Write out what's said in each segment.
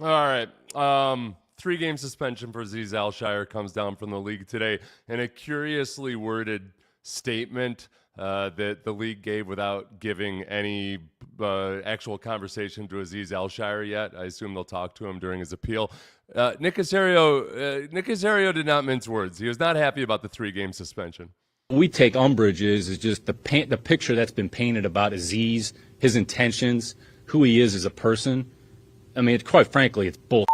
All right. 3-game suspension for Azeez Al-Shaair comes down from the league today, and a curiously worded statement that the league gave without giving any actual conversation to Azeez Al-Shaair yet. I assume they'll talk to him during his appeal. Nick Caserio did not mince words. He was not happy about the 3-game suspension. We take umbrage is just the picture that's been painted about Azeez, his intentions, who he is as a person. I mean, quite frankly, it's bull,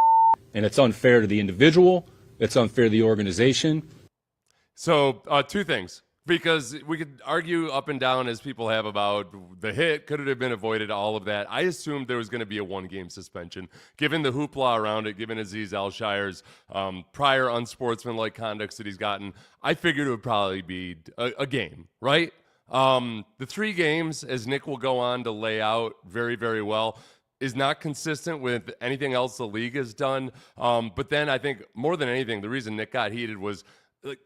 and it's unfair to the individual. It's unfair to the organization. So, two things. Because we could argue up and down as people have about the hit, could it have been avoided, all of that. I assumed there was going to be a 1-game suspension. Given the hoopla around it, given Azeez Al-Shaair's prior unsportsmanlike conducts that he's gotten, I figured it would probably be a game, right? The 3 games, as Nick will go on to lay out very, very well, is not consistent with anything else the league has done. But then I think more than anything, the reason Nick got heated was,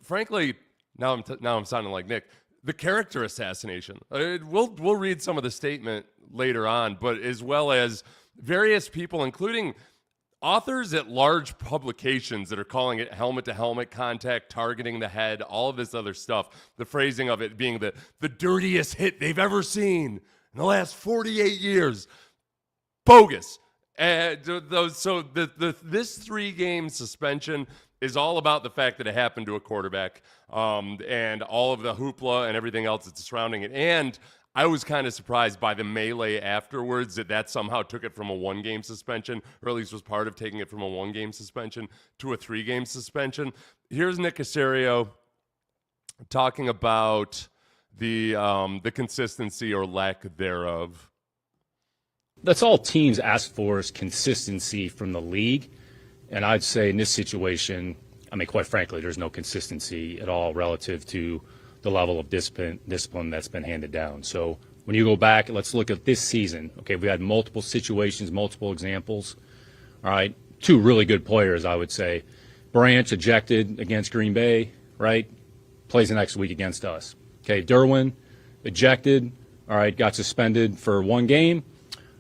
frankly, now I'm sounding like Nick. The character assassination. We'll read some of the statement later on, but as well as various people, including authors at large publications that are calling it helmet-to-helmet contact, targeting the head, all of this other stuff. The phrasing of it being the dirtiest hit they've ever seen in the last 48 years. Bogus. This 3-game suspension is all about the fact that it happened to a quarterback, and all of the hoopla and everything else that's surrounding it. And I was kind of surprised by the melee afterwards that somehow took it from a 1-game suspension, or at least was part of taking it from a 1-game suspension to a 3-game suspension. Here's Nick Caserio talking about the consistency or lack thereof. That's all teams ask for is consistency from the league. And I'd say in this situation, I mean, quite frankly, there's no consistency at all relative to the level of discipline that's been handed down. So when you go back, let's look at this season. Okay, we had multiple situations, multiple examples. All right, 2 really good players, I would say. Branch ejected against Green Bay, right? Plays the next week against us. Okay, Derwin ejected, all right, got suspended for 1 game.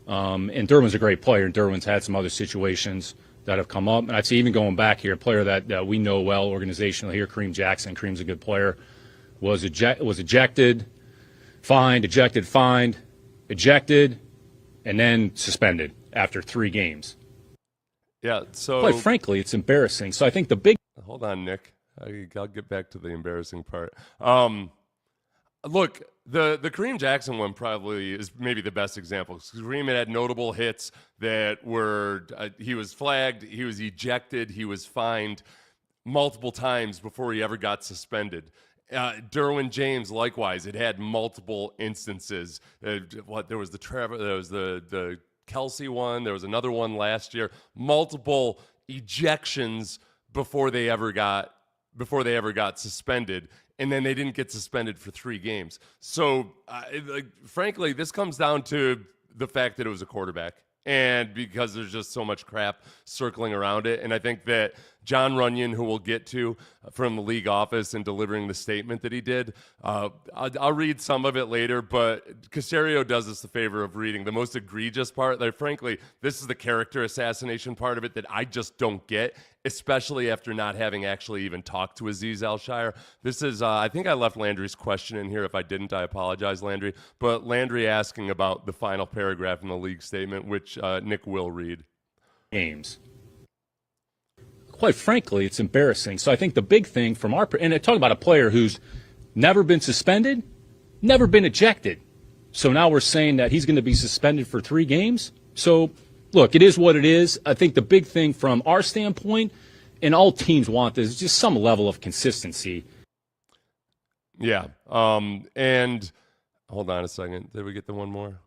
And Derwin's a great player, and Derwin's had some other situations that have come up. And I'd say even going back here, a player that we know well organizationally here, Kareem Jackson. Kareem's a good player. Was ejected, fined, ejected, fined, ejected, and then suspended after 3 games. Yeah, so quite frankly, it's embarrassing. So I think the big hold on, Nick. I'll get back to the embarrassing part. Look, the Kareem Jackson one probably is maybe the best example. Kareem had notable hits that were he was flagged, he was ejected, he was fined multiple times before he ever got suspended. Derwin James, likewise, it had multiple instances. There was the Trevor, there was the Kelsey one, there was another one last year. Multiple ejections before they ever got suspended. And then they didn't get suspended for 3 games. So, frankly, this comes down to the fact that it was a quarterback. And because there's just so much crap circling around it. And I think that John Runyon, who we'll get to from the league office and delivering the statement that he did, I'll read some of it later, but Caserio does us the favor of reading the most egregious part. Like, frankly, this is the character assassination part of it that I just don't get, especially after not having actually even talked to Azeez Al-Shaair. This is, I think I left Landry's question in here. If I didn't, I apologize, Landry. But Landry asking about the final paragraph in the league statement, which Nick will read. Games. Quite frankly, it's embarrassing. So I think the big thing from our – and talking about a player who's never been suspended, never been ejected. So now we're saying that he's going to be suspended for 3 games. So, look, it is what it is. I think the big thing from our standpoint, and all teams want this, is just some level of consistency. Yeah. And hold on a second. Did we get the one more?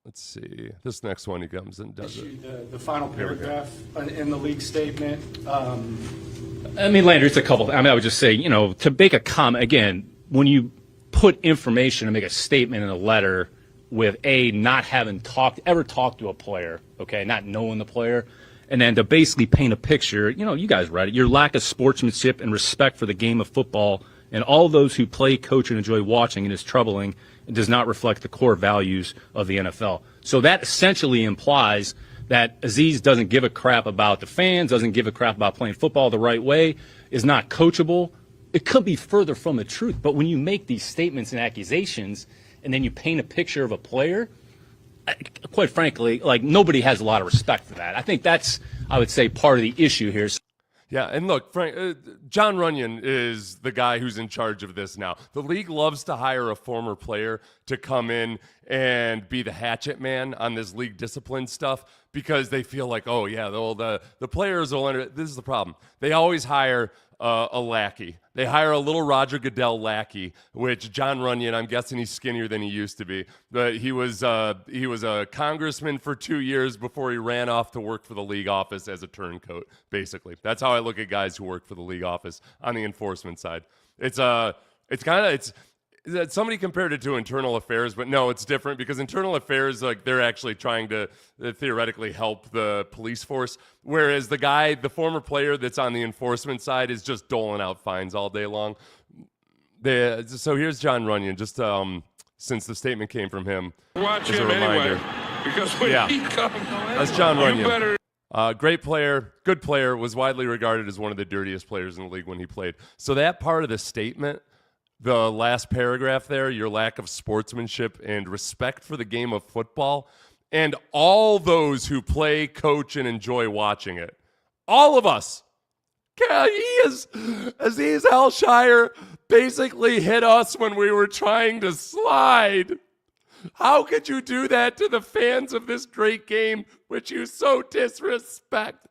Let's see. This next one he comes and does it. The final paragraph in the league statement. I mean, Landry, it's a couple. I would just say, to make a comment, again, when you put information and make a statement in a letter with not having ever talked to a player, okay, not knowing the player, and then to basically paint a picture, you guys read it, your lack of sportsmanship and respect for the game of football and all those who play, coach, and enjoy watching it is troubling and does not reflect the core values of the NFL. So that essentially implies that Azeez doesn't give a crap about the fans, doesn't give a crap about playing football the right way, is not coachable, it could be further from the truth. But when you make these statements and accusations and then you paint a picture of a player, quite frankly, like, nobody has a lot of respect for that. I think that's, I would say, part of the issue here. Yeah, and look, Frank, John Runyon is the guy who's in charge of this now. The league loves to hire a former player to come in and be the hatchet man on this league discipline stuff because they feel like, oh, yeah, the players will enter. This is the problem. They always hire a lackey. They hire a little Roger Goodell lackey, which John Runyon, I'm guessing he's skinnier than he used to be. But he was a congressman for 2 years before he ran off to work for the league office as a turncoat, basically. That's how I look at guys who work for the league office on the enforcement side. Somebody compared it to internal affairs, but no, it's different because internal affairs, like, they're actually trying to theoretically help the police force, whereas the former player that's on the enforcement side is just doling out fines all day long. So here's John Runyon, just since the statement came from him. Watch as a him reminder. anyway, because when he comes, that's John Runyon. better. Great player, good player, was widely regarded as one of the dirtiest players in the league when he played. So that part of the statement, the last paragraph there, your lack of sportsmanship and respect for the game of football, and all those who play, coach, and enjoy watching it. All of us. Azeez Al-Shaair basically hit us when we were trying to slide. How could you do that to the fans of this great game, which you so disrespect?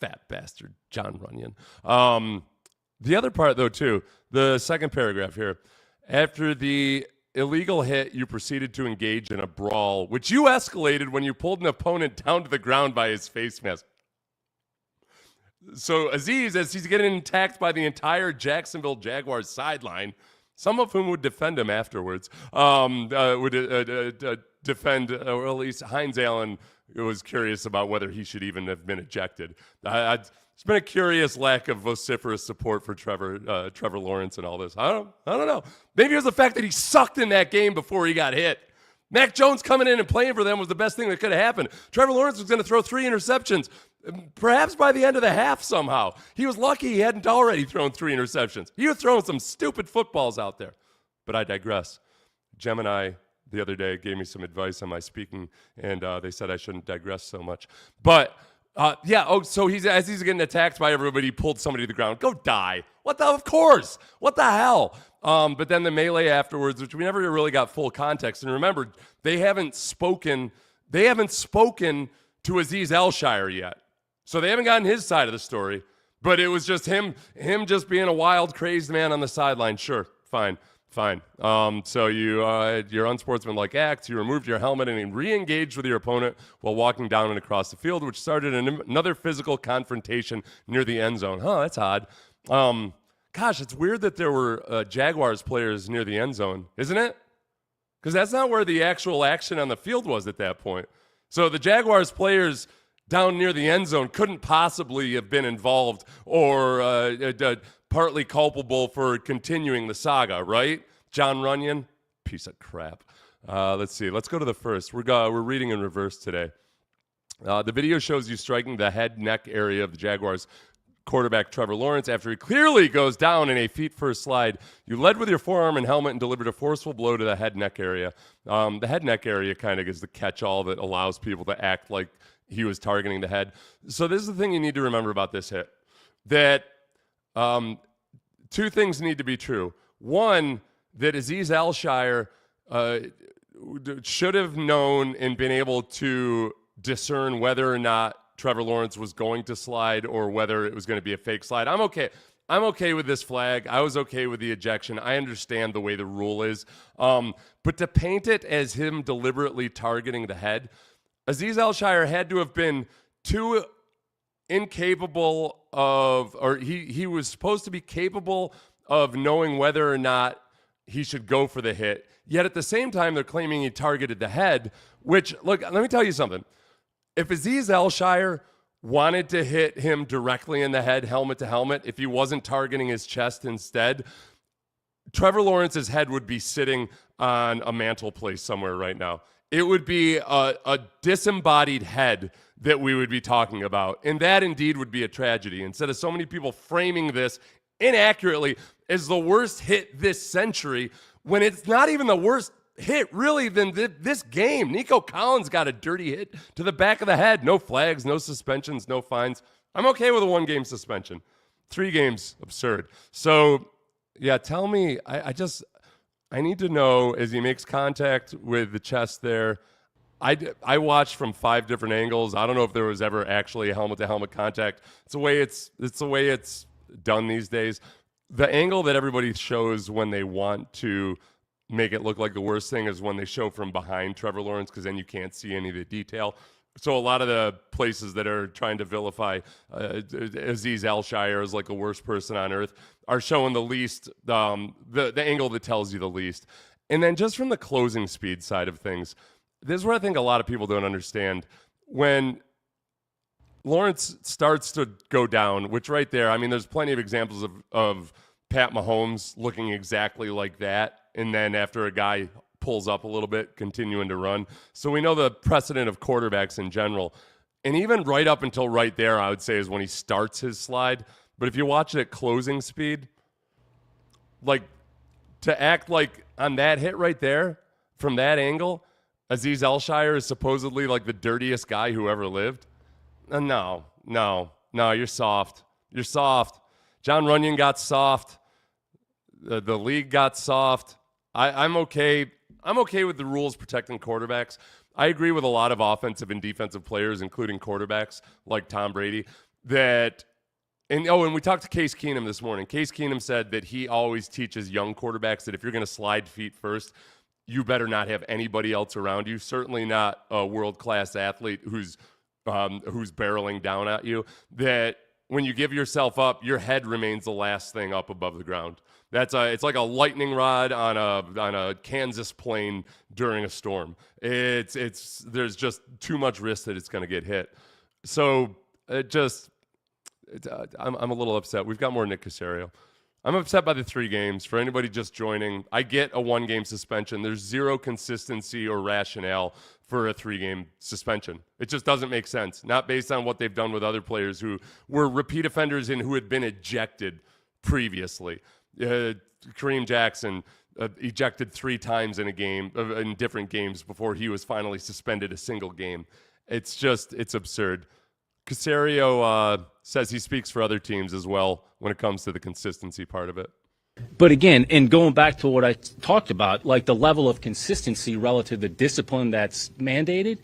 Fat bastard, John Runyon. The other part, though, too, the second paragraph here. After the illegal hit, you proceeded to engage in a brawl, which you escalated when you pulled an opponent down to the ground by his face mask. So Azeez, as he's getting attacked by the entire Jacksonville Jaguars sideline, some of whom would defend him afterwards, defend, or at least Hines Allen was curious about whether he should even have been ejected. It's been a curious lack of vociferous support for Trevor Lawrence and all this. I don't know. Maybe it was the fact that he sucked in that game before he got hit. Mac Jones coming in and playing for them was the best thing that could have happened. Trevor Lawrence was going to throw 3 interceptions, perhaps by the end of the half somehow. He was lucky he hadn't already thrown 3 interceptions. He was throwing some stupid footballs out there. But I digress. Gemini the other day gave me some advice on my speaking, and they said I shouldn't digress so much. But so as he's getting attacked by everybody, he pulled somebody to the ground. Go die. Of course. What the hell? But then the melee afterwards, which we never really got full context. And remember, they haven't spoken to Azeez Al-Shaair yet. So they haven't gotten his side of the story. But it was just him just being a wild, crazed man on the sideline. Sure, fine. So your unsportsmanlike acts, you removed your helmet and re-engaged with your opponent while walking down and across the field, which started another physical confrontation near the end zone. That's odd. Gosh, it's weird that there were Jaguars players near the end zone, isn't it? Because that's not where the actual action on the field was at that point. So the Jaguars players down near the end zone couldn't possibly have been involved or partly culpable for continuing the saga, right? John Runyon, piece of crap. Let's see. Let's go to the first. We're reading in reverse today. The video shows you striking the head neck area of the Jaguars quarterback Trevor Lawrence after he clearly goes down in a feet-first slide. You led with your forearm and helmet and delivered a forceful blow to the head neck area. The head neck area kind of is the catch-all that allows people to act like he was targeting the head. So this is the thing you need to remember about this hit. That 2 things need to be true. One, that Azeez Al-Shaair should have known and been able to discern whether or not Trevor Lawrence was going to slide or whether it was going to be a fake slide. I'm okay with this flag. I was okay with the ejection. I understand the way the rule is. But to paint it as him deliberately targeting the head, Azeez Al-Shaair had to have been too incapable of, or he was supposed to be capable of knowing whether or not he should go for the hit. Yet at the same time, they're claiming he targeted the head, which, look, let me tell you something. If Azeez Al-Shaair wanted to hit him directly in the head, helmet to helmet, if he wasn't targeting his chest instead, Trevor Lawrence's head would be sitting on a mantelpiece somewhere right now. it would be a disembodied head that we would be talking about. And that indeed would be a tragedy. Instead of so many people framing this inaccurately as the worst hit this century, when it's not even the worst hit really than this game. Nico Collins got a dirty hit to the back of the head. No flags, no suspensions, no fines. I'm okay with a 1-game suspension. 3 games, absurd. So, yeah, tell me, I need to know as he makes contact with the chest there. I watched from 5 different angles. I don't know if there was ever actually a helmet-to-helmet contact. It's the way it's done these days. The angle that everybody shows when they want to make it look like the worst thing is when they show from behind Trevor Lawrence, because then you can't see any of the detail. So a lot of the places that are trying to vilify Azeez Al-Shaair as like the worst person on earth are showing the least, the angle that tells you the least. And then just from the closing speed side of things, this is where I think a lot of people don't understand. When Lawrence starts to go down, which right there, I mean, there's plenty of examples of Pat Mahomes looking exactly like that, and then after a guy pulls up a little bit, continuing to run. So we know the precedent of quarterbacks in general. And even right up until right there, I would say, is when he starts his slide. But if you watch it at closing speed, like to act like on that hit right there, from that angle, Azeez Al-Shaair is supposedly like the dirtiest guy who ever lived. No, you're soft. You're soft. John Runyon got soft. The league got soft. I'm okay. I'm okay with the rules protecting quarterbacks. I agree with a lot of offensive and defensive players, including quarterbacks like Tom Brady, and we talked to Case Keenum this morning. Case Keenum said that he always teaches young quarterbacks that if you're going to slide feet first, you better not have anybody else around you, certainly not a world-class athlete who's barreling down at you, that when you give yourself up, your head remains the last thing up above the ground. It's like a lightning rod on a Kansas plain during a storm. There's just too much risk that it's going to get hit. So I'm a little upset. We've got more Nick Caserio. I'm upset by the 3 games. For anybody just joining, I get a 1-game suspension. There's zero consistency or rationale for a 3-game suspension. It just doesn't make sense. Not based on what they've done with other players who were repeat offenders and who had been ejected previously. Kareem Jackson ejected 3 times in a game, in different games, before he was finally suspended a single game. It's absurd. Caserio says he speaks for other teams as well when it comes to the consistency part of it. But again, and going back to what I talked about, like the level of consistency relative to discipline that's mandated,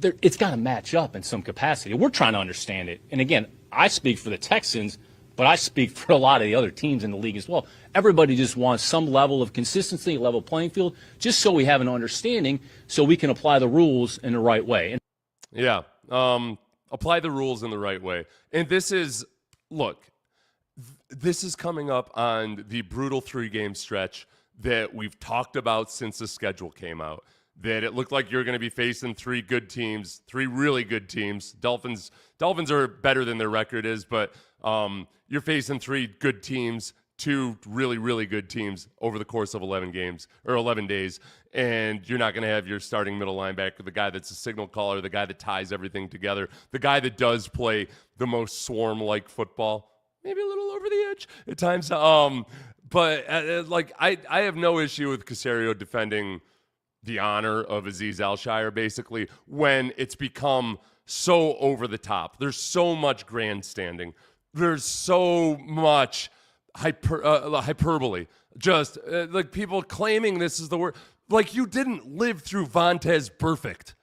it's got to match up in some capacity. We're trying to understand it. And again, I speak for the Texans, but I speak for a lot of the other teams in the league as well. Everybody just wants some level of consistency, level playing field, just so we have an understanding so we can apply the rules in the right way. Yeah, apply the rules in the right way. And this is coming up on the brutal 3-game stretch that we've talked about since the schedule came out. That it looked like you're going to be facing 3 good teams, 3 really good teams. Dolphins are better than their record is, but you're facing 3 good teams, 2 really, really good teams over the course of 11 games or 11 days. And you're not going to have your starting middle linebacker, the guy that's a signal caller, the guy that ties everything together, the guy that does play the most swarm-like football. Maybe a little over the edge at times. But I have no issue with Caserio defending the honor of Azeez Al-Shaair, basically, when it's become so over the top. There's so much grandstanding. There's so much hyperbole. Just like people claiming this is the word. Like you didn't live through Vontaze Burfict.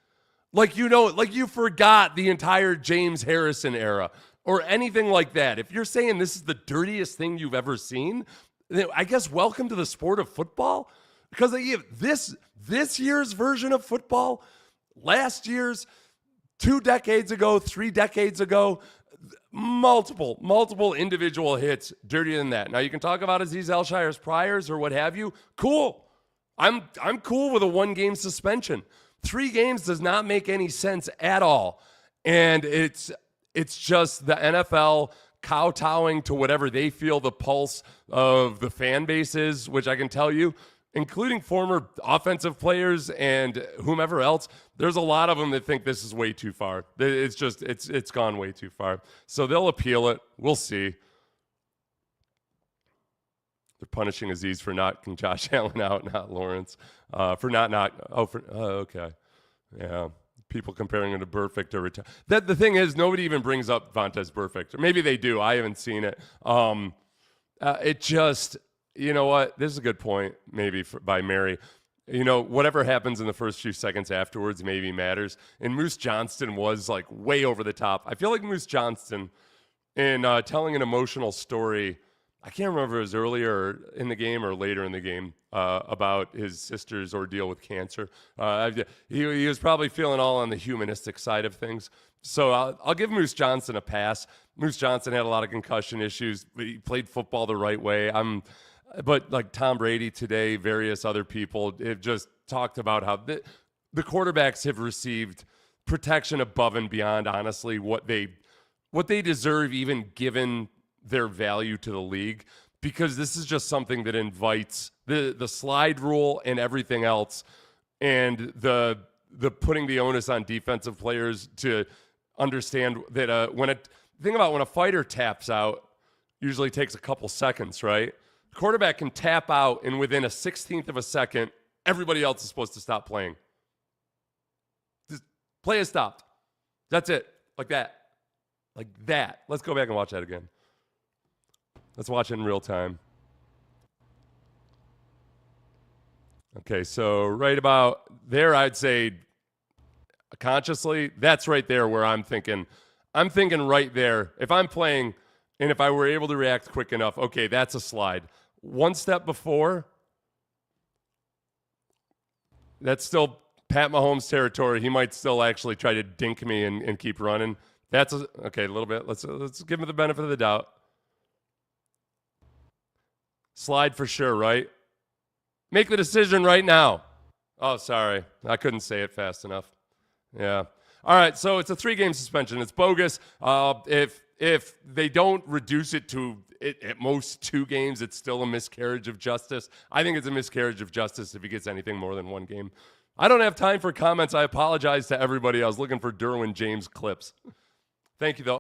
Like you forgot the entire James Harrison era or anything like that. If you're saying this is the dirtiest thing you've ever seen, then I guess welcome to the sport of football. Because this year's version of football, last year's, 2 decades ago, 3 decades ago, multiple individual hits dirtier than that. Now you can talk about Azeez Al-Shaair's priors or what have you. Cool. I'm cool with a 1-game suspension. 3 games does not make any sense at all. And it's just the NFL kowtowing to whatever they feel the pulse of the fan base is, which I can tell you, including former offensive players and whomever else. There's a lot of them that think this is way too far. It's gone way too far. So they'll appeal it. We'll see. They're punishing Azeez for knocking Josh Allen out, not Lawrence. Okay. Yeah. People comparing him to Burfict or the thing is, nobody even brings up Vontaze Burfict. Or maybe they do. I haven't seen it. It just, you know what? This is a good point, maybe by Mary. You know, whatever happens in the first few seconds afterwards maybe matters. And Moose Johnston was like way over the top. I feel like Moose Johnston, in telling an emotional story, I can't remember if it was earlier in the game or later in the game, about his sister's ordeal with cancer. He was probably feeling all on the humanistic side of things. So I'll give Moose Johnston a pass. Moose Johnston had a lot of concussion issues, but he played football the right way. But like Tom Brady today, various other people have just talked about how the quarterbacks have received protection above and beyond, honestly, what they deserve, even given their value to the league, because this is just something that invites the slide rule and everything else, and the putting the onus on defensive players to understand that when a fighter taps out, usually takes a couple seconds, right? Quarterback can tap out, and within a 16th of a second, everybody else is supposed to stop playing. Just play is stopped. That's it. Like that. Like that. Let's go back and watch that again. Let's watch it in real time. Okay, so right about there, I'd say consciously, that's right there where I'm thinking right there. If I'm playing and if I were able to react quick enough, okay, that's a slide. One step before, that's still Pat Mahomes territory. He might still actually try to dink me and keep running. Okay, a little bit. Let's give him the benefit of the doubt. Slide for sure, right? Make the decision right now. Oh, sorry. I couldn't say it fast enough. Yeah. All right, so it's a 3-game suspension. It's bogus. If they don't reduce it to at most 2 games, it's still a miscarriage of justice. I think it's a miscarriage of justice if he gets anything more than 1 game. I don't have time for comments. I apologize to everybody. I was looking for Derwin James clips. Thank you, though.